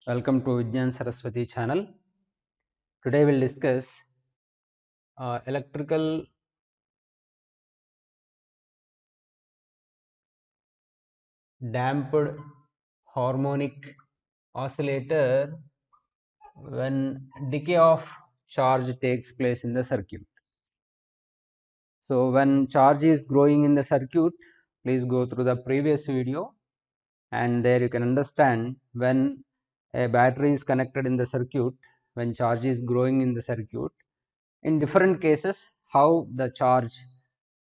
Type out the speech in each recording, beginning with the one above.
Welcome to Vijnan Saraswati channel. Today we'll discuss electrical damped harmonic oscillator when decay of charge takes place in the circuit. So when charge is growing in the circuit, please go through the previous video and there you can understand when a battery is connected in the circuit, when charge is growing in the circuit, in different cases how the charge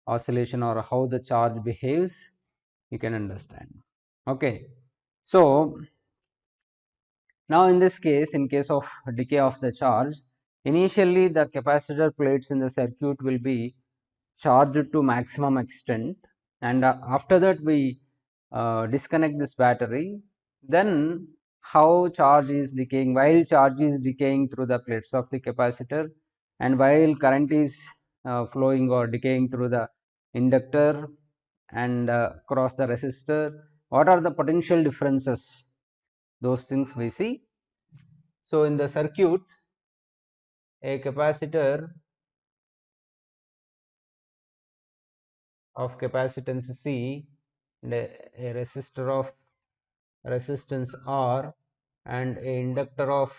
oscillation or how the charge behaves you can understand. Okay, so now in this case, in case of decay of the charge, initially the capacitor plates in the circuit will be charged to maximum extent, and after that we disconnect this battery. Then how charge is decaying, while charge is decaying through the plates of the capacitor and while current is flowing or decaying through the inductor and across the resistor, what are the potential differences, those things we see. So in the circuit, a capacitor of capacitance C and a resistor of resistance R and a inductor of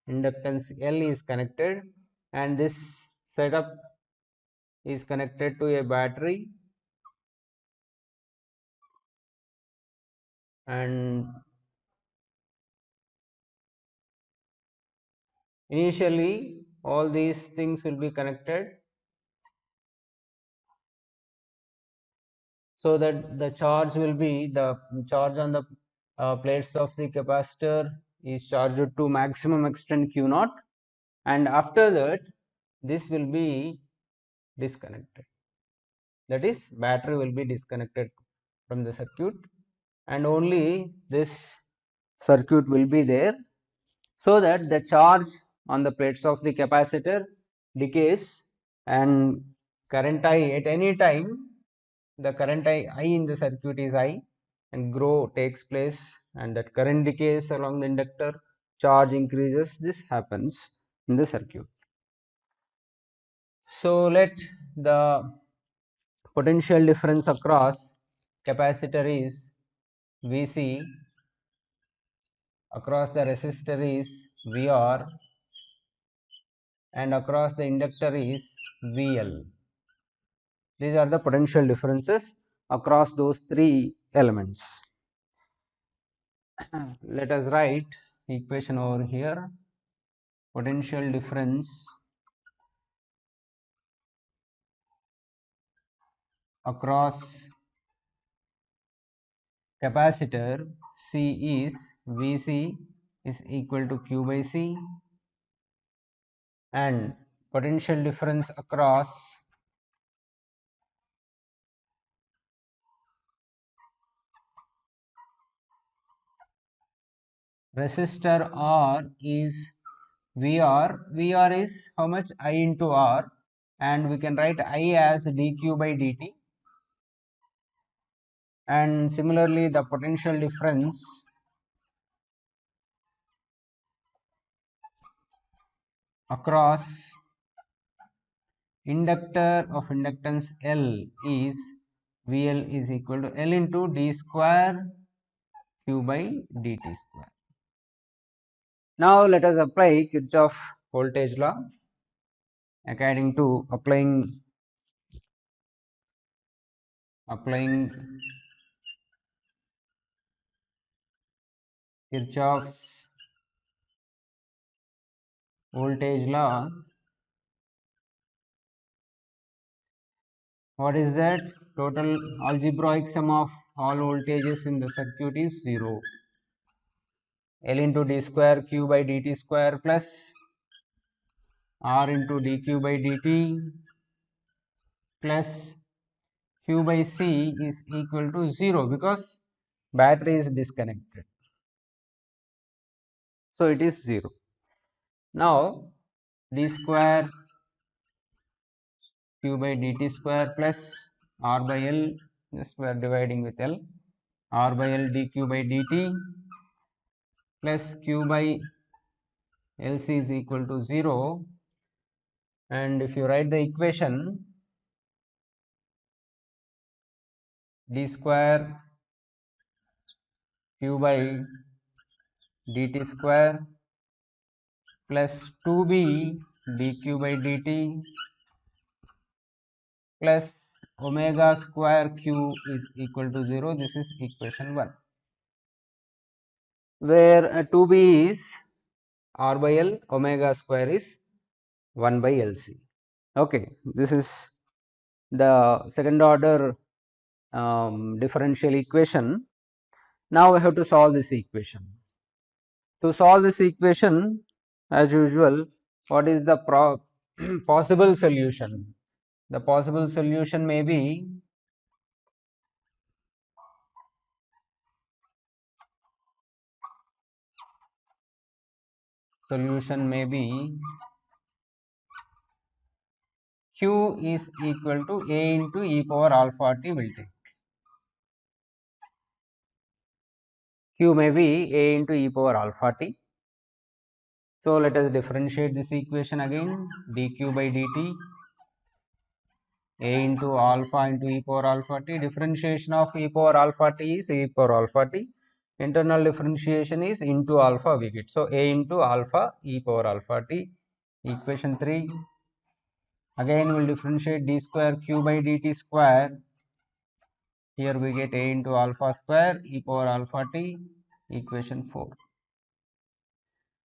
inductance L is connected, and this setup is connected to a battery, and initially all these things will be connected so that the charge will be, the charge on the plates of the capacitor is charged to maximum extent Q naught, and after that this will be disconnected, that is battery will be disconnected from the circuit and only this circuit will be there, so that the charge on the plates of the capacitor decays and current I at any time, the current I in the circuit is I, and grow takes place and that current decays along the inductor, charge increases, this happens in the circuit. So let the potential difference across capacitor is Vc, across the resistor is Vr, and across the inductor is VL. These are the potential differences across those three elements. Let us write equation over here. Potential difference across capacitor C is Vc is equal to Q by C, and potential difference across resistor R is VR. VR is how much? I into R, and we can write I as dq by dt, and similarly the potential difference across inductor of inductance L is VL is equal to L into d square q by dt square. Now let us apply Kirchhoff voltage law. According to applying Kirchhoff's voltage law, what is that? Total algebraic sum of all voltages in the circuit is 0. L into d square q by dt square plus R into dq by dt plus q by C is equal to 0 because battery is disconnected. So it is 0. Now d square q by dt square plus R by L, just we are dividing with L, R by L dq by dt plus q by LC is equal to 0, and if you write the equation, d square q by dt square plus 2b dq by dt plus omega square q is equal to 0. This is equation 1, where 2b is r by L, omega square is 1 by LC. Okay, this is the second order differential equation. Now we have to solve this equation. To solve this equation, as usual, what is the possible solution? The possible solution may be q is equal to a into e power alpha t will take. Q may be a into e power alpha t. So let us differentiate this equation again. dq by dt a into alpha into e power alpha t. Differentiation of e power alpha t is e power alpha t. Internal differentiation is into alpha we get. So a into alpha e power alpha t. Equation 3. Again we will differentiate d square q by dt square. Here we get a into alpha square e power alpha t. Equation 4.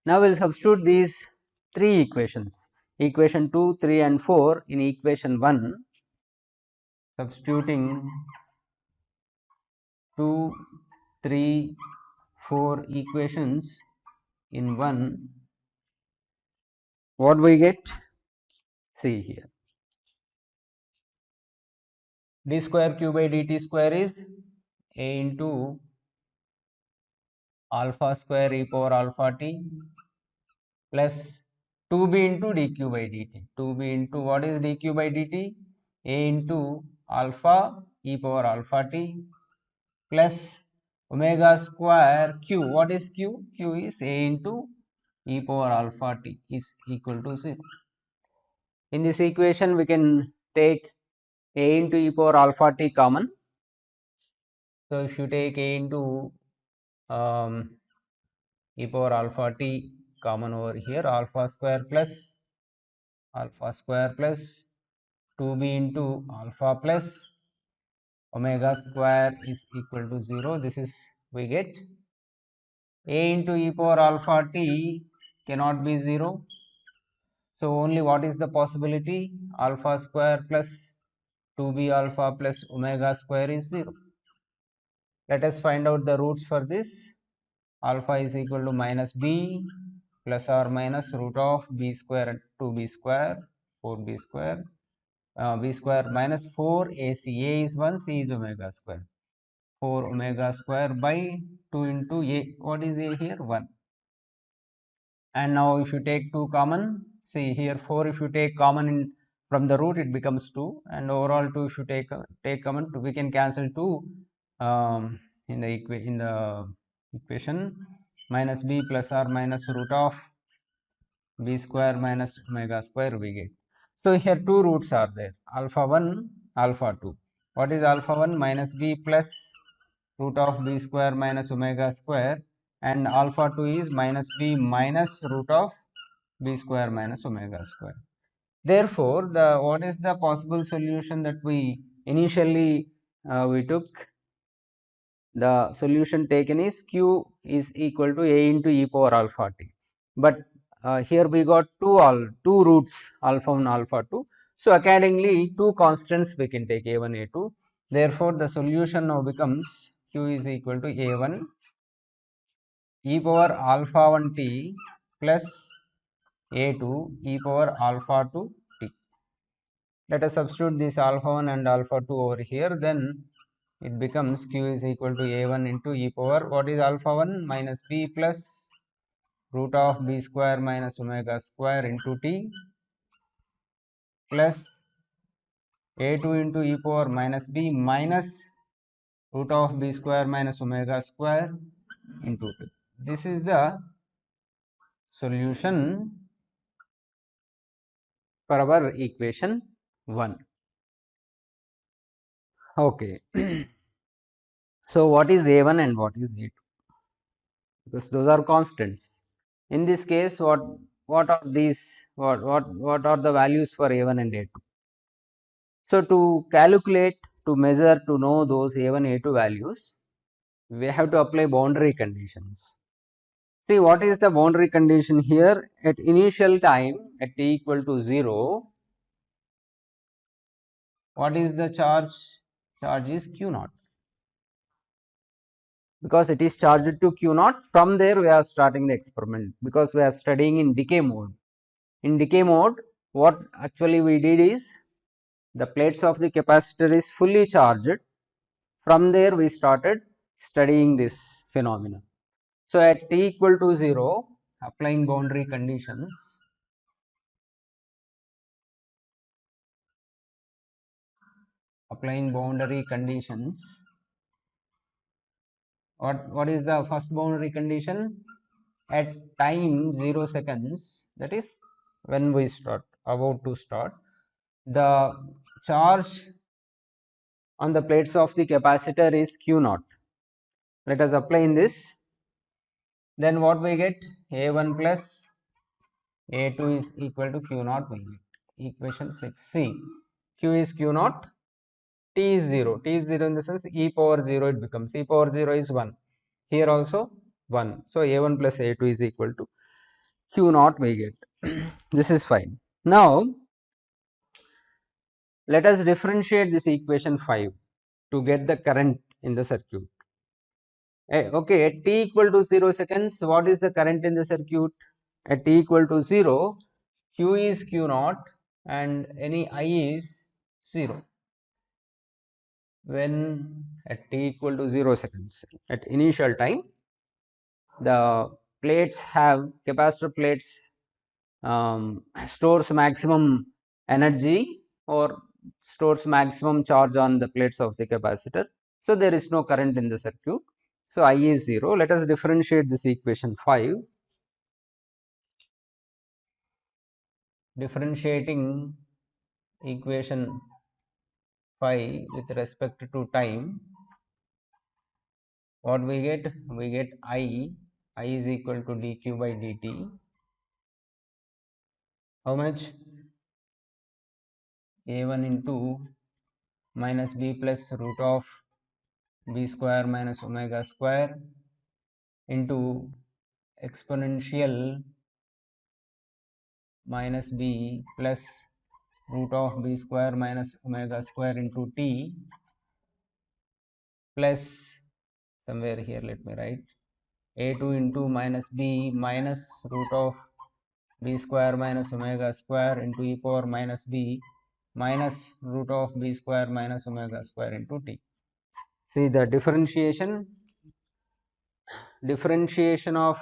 Now we will substitute these three equations, equation 2, 3 and 4 in equation 1. Substituting 2, 3, 4 equations in 1, what we get? See here, d square q by dt square is a into alpha square e power alpha t plus 2b into dq by dt. 2b into what is dq by dt? A into alpha e power alpha t plus omega square q. What is q? Q is a into e power alpha t is equal to 0. In this equation we can take a into e power alpha t common. So if you take a into e power alpha t common over here, alpha square plus 2b into alpha plus omega square is equal to 0. This is we get a into e power alpha t cannot be 0. So only what is the possibility? Alpha square plus 2b alpha plus omega square is 0. Let us find out the roots for this. Alpha is equal to minus b plus or minus root of b square and 2b square, 4b square, b square minus 4 ac. A is 1, c is omega square. 4 omega square by 2 into a. What is a here? 1. And now if you take 2 common, see here 4 if you take common in from the root, it becomes 2, and overall 2 if you take common, we can cancel 2 in the equation. Minus b plus or minus root of b square minus omega square we get. So here two roots are there, alpha 1, alpha 2. What is alpha 1? Minus b plus root of b square minus omega square, and alpha 2 is minus b minus root of b square minus omega square. Therefore, what is the possible solution that we initially we took? The solution taken is q is equal to a into e power alpha t. But here we got two roots, alpha 1, alpha 2. So accordingly, two constants we can take a1, a2. Therefore, the solution now becomes q is equal to a1 e power alpha 1 t plus a2 e power alpha 2 t. Let us substitute this alpha 1 and alpha 2 over here, then it becomes q is equal to a1 into e power, what is alpha 1? Minus b plus root of b square minus omega square into t plus a2 into e power minus b minus root of b square minus omega square into t. this is the solution for our equation 1. Okay. So what is A1 and what is A2? Because those are constants. In this case, what are these? What are the values for A1 and A2? So to calculate, to measure, to know those A1, A2 values, we have to apply boundary conditions. See, what is the boundary condition here? At initial time at t equal to 0, what is the charge? Charge is q naught. Because it is charged to q naught, from there we are starting the experiment, because we are studying in decay mode. In decay mode, what actually we did is, the plates of the capacitor is fully charged. From there we started studying this phenomena. So at t equal to 0, applying boundary conditions, what is the first boundary condition? At time 0 seconds, that is when we about to start, the charge on the plates of the capacitor is q naught. Let us apply in this. Then what we get? A1 plus A2 is equal to q naught. We get equation 6. See, q is q naught, t is 0. T is 0 in the sense e power 0 it becomes. E power 0 is 1. Here also 1. So A1 plus A2 is equal to q naught we get. This is fine. Now let us differentiate this equation 5 to get the current in the circuit. Okay, at t equal to 0 seconds, what is the current in the circuit? At t equal to 0, q is q naught and any I is 0. When at t equal to 0 seconds, at initial time, the plates have, capacitor plates stores maximum energy or stores maximum charge on the plates of the capacitor. So there is no current in the circuit. So I is 0. Let us differentiate this equation 5. Differentiating equation 5 with respect to time, what we get? We get I is equal to dq by dt. How much? A1 into minus b plus root of b square minus omega square into exponential minus b plus root of b square minus omega square into t plus, somewhere here let me write, a2 into minus b minus root of b square minus omega square into e power minus b minus root of b square minus omega square into t. See the differentiation of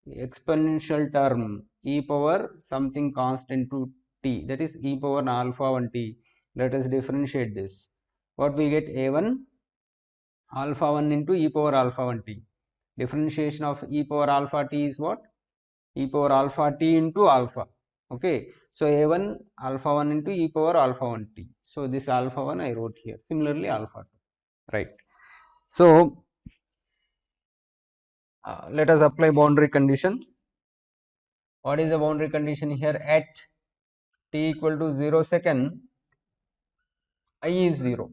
exponential term e power something constant to t, that is e power alpha 1 t. Let us differentiate this. What we get? A1 alpha 1 into e power alpha 1 t. Differentiation of e power alpha t is what? E power alpha t into alpha. Okay, so A1 alpha 1 into e power alpha 1 t. So this alpha 1 I wrote here. Similarly alpha 2, right? So let us apply boundary condition. What is the boundary condition here? At t equal to 0 second, I is 0.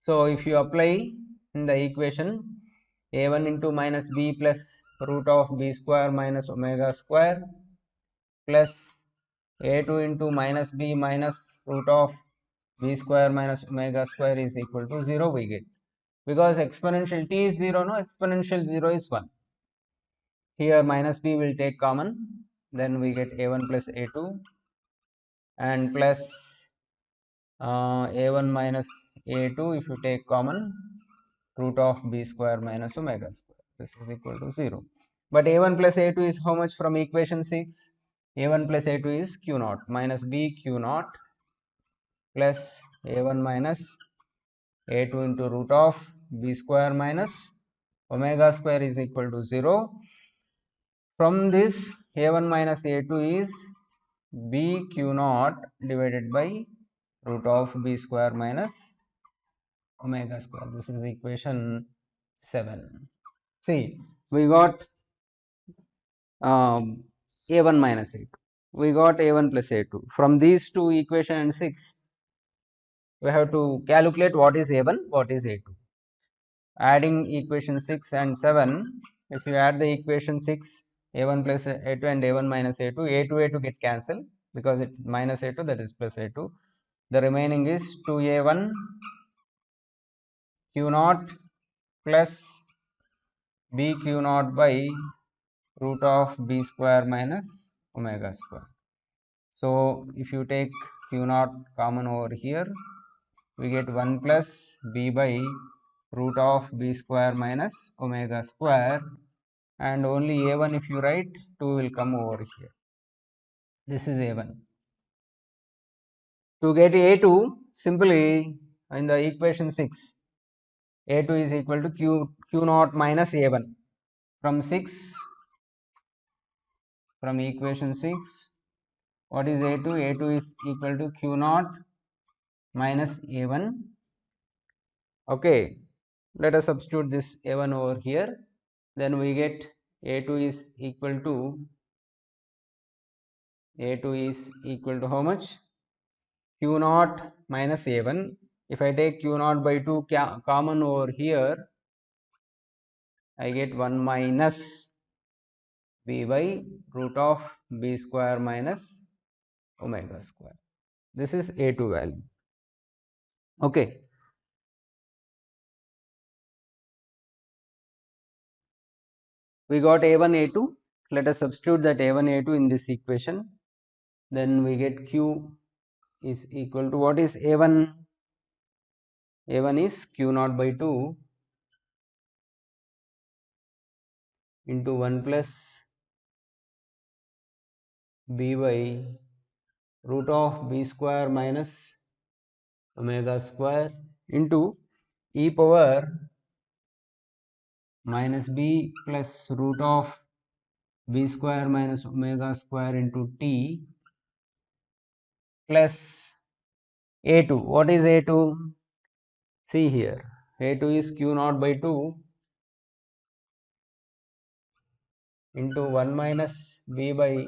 So if you apply in the equation A1 into minus b plus root of b square minus omega square plus A2 into minus b minus root of b square minus omega square is equal to 0 we get. Because exponential t is 0, no, exponential 0 is 1. Here minus b will take common, then we get A1 plus A2 and plus A1 minus A2 if you take common, root of b square minus omega square. This is equal to 0. But A1 plus A2 is how much from equation 6? A1 plus A2 is q naught minus b q naught plus A1 minus A2 into root of b square minus omega square is equal to 0. From this, a1 minus a2 is b q naught divided by root of b square minus omega square. This is equation 7. See, we got a1 minus a2. We got a1 plus a2. From these two equation 6, we have to calculate what is a1, what is a2. Adding equation 6 and 7, if you add the equation 6, a1 plus a2 and a1 minus a2, a2 get cancelled because it is minus a2, that is plus a2. The remaining is 2a1 q naught plus b q naught by root of b square minus omega square. So if you take q naught common over here, we get 1 plus b by root of b square minus omega square, and only a1 if you write, 2 will come over here. This is a1. To get a2, simply in the equation 6, a2 is equal to q naught minus a1. From equation 6, what is a2? a2 is equal to q naught minus a1. Okay, let us substitute this a1 over here. Then we get a2 is equal to how much? Q naught minus a1. If I take q naught by 2 common over here, I get 1 minus b by root of b square minus omega square. This is a2 value. Okay. We got a1, a2. Let us substitute that a1, a2 in this equation. Then we get q is equal to, what is a1? a1 is q naught by 2 into 1 plus b by root of b square minus omega square into e power minus b plus root of b square minus omega square into t plus a2. What is a2? See here, a2 is q naught by 2 into 1 minus b by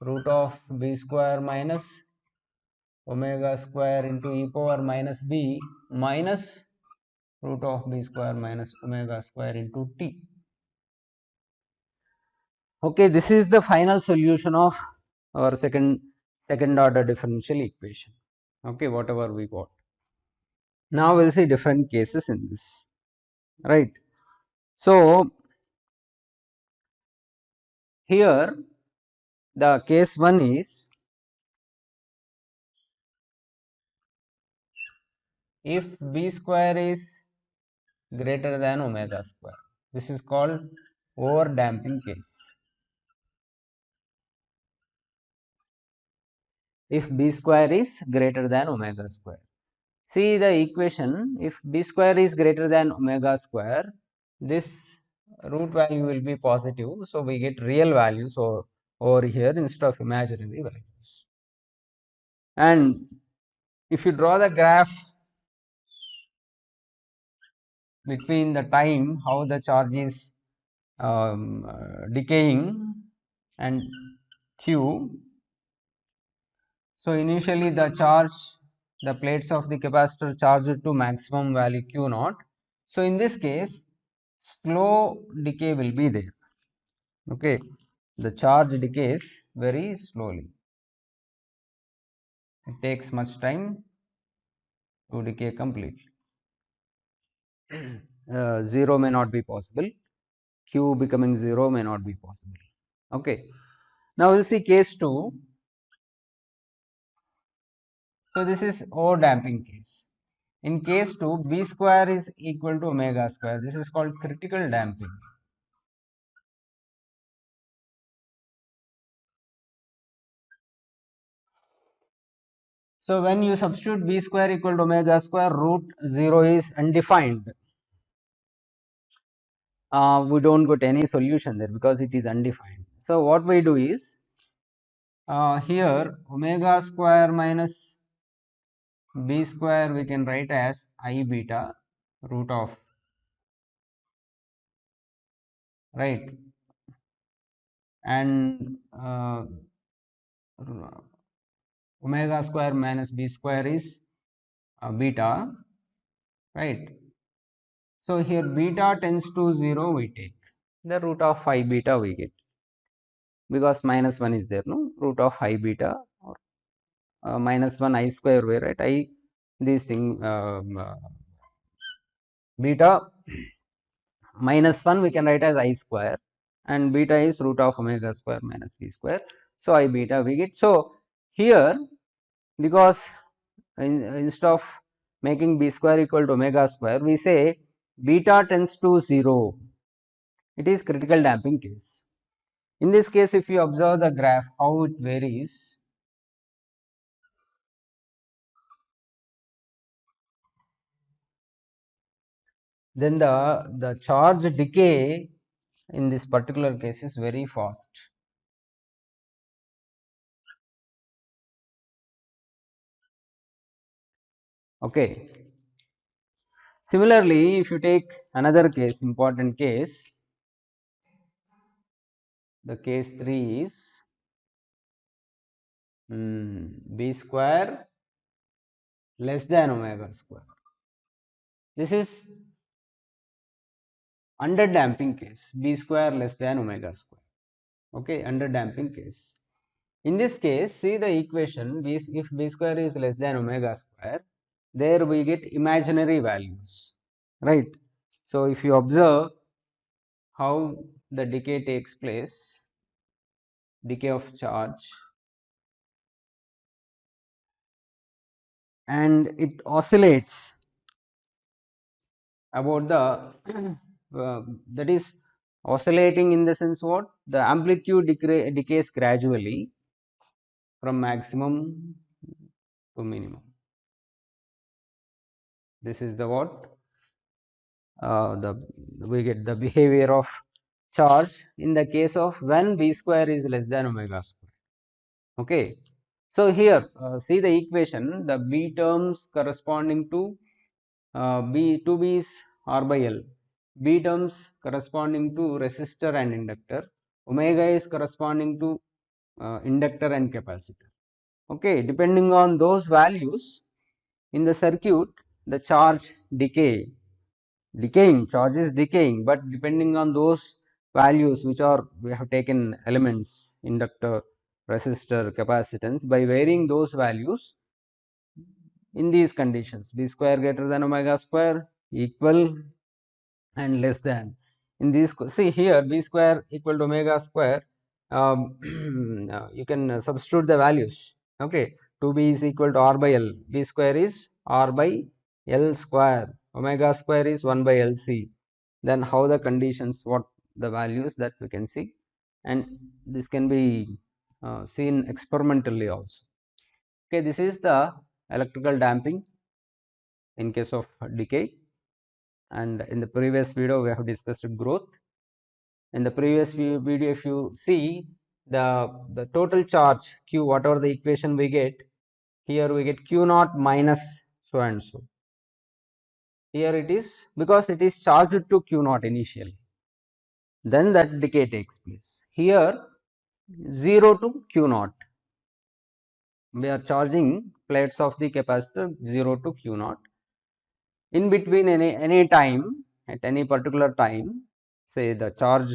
root of b square minus omega square into e power minus b minus root of b square minus omega square into t. Okay, this is the final solution of our second order differential equation. Okay, whatever we got. Now we'll see different cases in this, right? So here the case 1 is, if b square is greater than omega square. This is called over damping case. If b square is greater than omega square. See the equation, if b square is greater than omega square, this root value will be positive, so we get real values over here instead of imaginary values. And if you draw the graph between the time how the charge is decaying and q, so initially the plates of the capacitor charged to maximum value q naught. So in this case, slow decay will be there. Okay, the charge decays very slowly. It takes much time to decay completely. 0 may not be possible. Q becoming 0 may not be possible. Okay. Now we'll see case 2. So this is over damping case. In case 2, b square is equal to omega square. This is called critical damping. So when you substitute b square equal to omega square, root 0 is undefined. we don't get any solution there because it is undefined. So what we do is here omega square minus b square we can write as I beta root of, right, and omega square minus b square is beta, right. So here beta tends to 0, we take the root of I beta we get, because minus 1 is there, no, root of I beta or minus 1 I square way, right, I this thing beta minus 1 we can write as I square, and beta is root of omega square minus b square. So I beta we get. So here, because instead of making b square equal to omega square, we say beta tends to 0. It is critical damping case. In this case, if you observe the graph how it varies, then the charge decay in this particular case is very fast. Okay. Similarly, if you take another case, important case, the case 3 is b square less than omega square. This is under damping case, b square less than omega square. Okay, under damping case. In this case, see the equation, if b square is less than omega square, there we get imaginary values, right. So if you observe how the decay takes place, decay of charge, and it oscillates about the that is oscillating in the sense what, the amplitude decays gradually from maximum to minimum. This is the what the we get the behavior of charge in the case of when b square is less than omega square. Okay, so here see the equation, the b terms corresponding to b 2b is r by l, b terms corresponding to resistor and inductor, omega is corresponding to inductor and capacitor. Okay, depending on those values in the circuit, the charge decaying, charge is decaying, but depending on those values which are, we have taken elements, inductor, resistor, capacitance, by varying those values in these conditions, b square greater than omega square, equal and less than, in these, see here b square equal to omega square, you can substitute the values. Okay, 2b is equal to r by l, b square is r by l square, omega square is 1 by lc, then how the conditions, what the values that we can see, and this can be seen experimentally also. Okay, this is the electrical damping in case of decay, and in the previous video we have discussed growth. In the previous video, if you see the total charge q, whatever the equation we get, here we get q naught minus so and so. Here it is because it is charged to q naught initially, then that decay takes place. Here 0 to q naught, we are charging plates of the capacitor 0 to q naught. In between any time, at any particular time, say the charge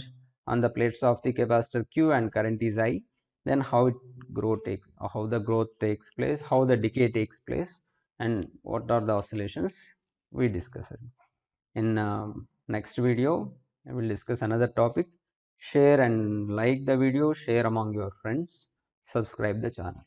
on the plates of the capacitor q and current is I, then how how the growth takes place, how the decay takes place, and what are the oscillations we discussed. In next video I will discuss another topic. Share and like the video, share among your friends, subscribe the channel.